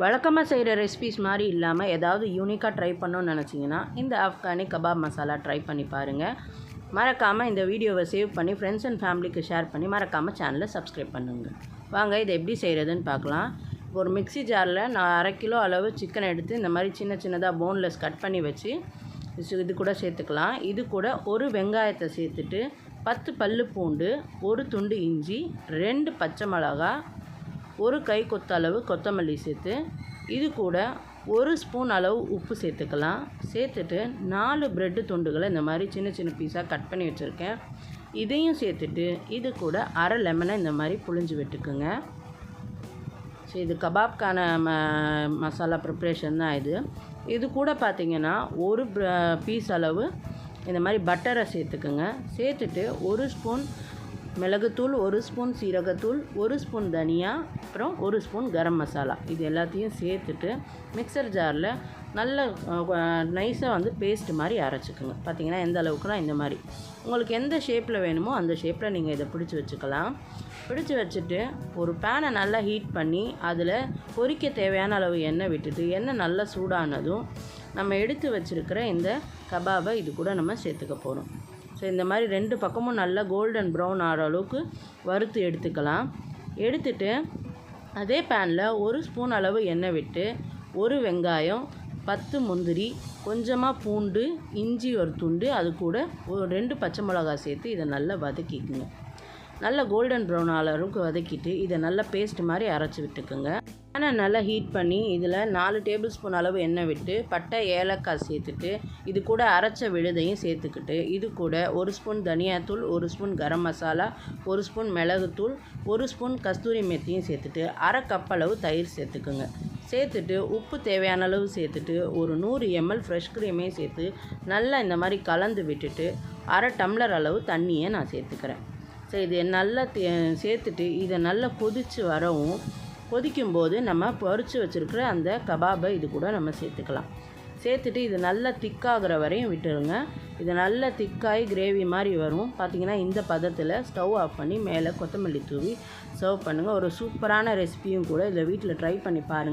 வழக்கமாக செய்கிற ரெசிபிஸ் மாதிரி இல்லாமல் ஏதாவது யூனிக்காக ட்ரை பண்ணணும்னு நினச்சிங்கன்னா இந்த ஆஃப்கானி கபாப் மசாலா ட்ரை பண்ணி பாருங்கள். மறக்காமல் இந்த வீடியோவை சேவ் பண்ணி ஃப்ரெண்ட்ஸ் அண்ட் ஃபேமிலிக்கு ஷேர் பண்ணி மறக்காமல் சேனலை சப்ஸ்கிரைப் பண்ணுங்கள். வாங்க இதை எப்படி செய்கிறதுன்னு பார்க்கலாம். ஒரு மிக்ஸி ஜாரில் நான் 1/2 கிலோ அளவு சிக்கன் எடுத்து இந்த மாதிரி சின்ன சின்னதாக போன்லெஸ் கட் பண்ணி வச்சு இது கூட சேர்த்துக்கலாம். இது கூட ஒரு வெங்காயத்தை சேர்த்துட்டு 10 பல்லு பூண்டு, ஒரு துண்டு இஞ்சி, 2 பச்சை மிளகா, ஒரு கை கொத்தளவு கொத்தமல்லி சேர்த்து இது கூட 1 ஸ்பூன் அளவு உப்பு சேர்த்துக்கலாம். சேர்த்துட்டு 4 பிரெட்டு துண்டுகளை இந்த மாதிரி சின்ன சின்ன பீஸாக கட் பண்ணி வச்சுருக்கேன். இதையும் சேர்த்துட்டு இது கூட 1/2 லெமனை இந்த மாதிரி புழிஞ்சு விட்டுக்குங்க. ஸோ இது கபாப்கான மசாலா ப்ரிப்ரேஷன் தான் இது கூட பார்த்திங்கன்னா ஒரு பீஸ் அளவு இந்த மாதிரி பட்டரை சேர்த்துக்குங்க. சேர்த்துட்டு 1 ஸ்பூன் மிளகுத்தூள், 1 ஸ்பூன் சீரகத்தூள், 1 ஸ்பூன் தனியா, அப்புறம் 1 ஸ்பூன் கரம் மசாலா இது எல்லாத்தையும் சேர்த்துட்டு மிக்சர் ஜாரில் நல்ல நைஸாக பேஸ்ட் மாதிரி அரைச்சிக்குங்க. பார்த்திங்கன்னா எந்த அளவுக்குனா இந்த மாதிரி உங்களுக்கு எந்த ஷேப்பில் வேணுமோ அந்த ஷேப்பில் நீங்கள் இதை பிடிச்சி வச்சுக்கலாம். பிடிச்சி வச்சுட்டு ஒரு பேனை நல்லா ஹீட் பண்ணி அதில் பொரிக்க தேவையான அளவு எண்ணெய் விட்டுட்டு எண்ணெய் நல்லா சூடானதும் நம்ம எடுத்து வச்சுருக்கிற இந்த கபாபை இது கூட நம்ம சேர்த்துக்க போகிறோம். ஸோ இந்த மாதிரி 2 பக்கமும் நல்லா கோல்டன் ப்ரௌன் ஆகிற அளவுக்கு வறுத்து எடுத்துக்கலாம். எடுத்துட்டு அதே பேனில் 1 ஸ்பூன் அளவு எண்ணெய் விட்டு ஒரு வெங்காயம், 10 முந்திரி, கொஞ்சமாக பூண்டு, இஞ்சி ஒரு துண்டு, அது கூட ஒரு 2 பச்சை மிளகாய் சேர்த்து இதை நல்லா வதக்கிக்குங்க. நல்லா கோல்டன் ப்ரௌன் அளவுக்கு வதக்கிட்டு இதை நல்லா பேஸ்ட் மாதிரி அரைச்சி விட்டுக்குங்க. பேனை நல்லா ஹீட் பண்ணி இதில் 4 டேபிள் ஸ்பூன் அளவு எண்ணெய் விட்டு பட்டை, ஏலக்காய் சேர்த்துட்டு இது கூட அரைச்ச விழுதையும் சேர்த்துக்கிட்டு இது கூட 1 ஸ்பூன் தனியாத்தூள், 1 ஸ்பூன் கரம் மசாலா, 1 ஸ்பூன் மிளகுத்தூள், 1 ஸ்பூன் கஸ்தூரி மெத்தியும் சேர்த்துட்டு 1/2 கப் அளவு தயிர் சேர்த்துக்குங்க. சேர்த்துட்டு உப்பு தேவையான அளவு சேர்த்துட்டு ஒரு 100 ml ஃப்ரெஷ் க்ரீமையும் சேர்த்து நல்லா இந்த மாதிரி கலந்து விட்டுட்டு 1/2 டம்ளர் அளவு தண்ணியை நான் சேர்த்துக்கிறேன். ஸோ இது நல்லா சேர்த்துட்டு இதை நல்லா கொதிக்கும்போது நம்ம பொரிச்சு வச்சுருக்கிற அந்த கபாபை இது கூட நம்ம சேர்த்துக்கலாம். சேர்த்துட்டு இது நல்லா திக்காகிற வரையும் விட்டுருங்க. இது நல்லா திக்காகி கிரேவி மாதிரி வரும். பார்த்திங்கன்னா இந்த பதத்தில் ஸ்டவ் ஆஃப் பண்ணி மேலே கொத்தமல்லி தூவி சர்வ் பண்ணுங்கள். ஒரு சூப்பரான ரெசிபியும் கூட இதை வீட்டில் ட்ரை பண்ணி பாருங்கள்.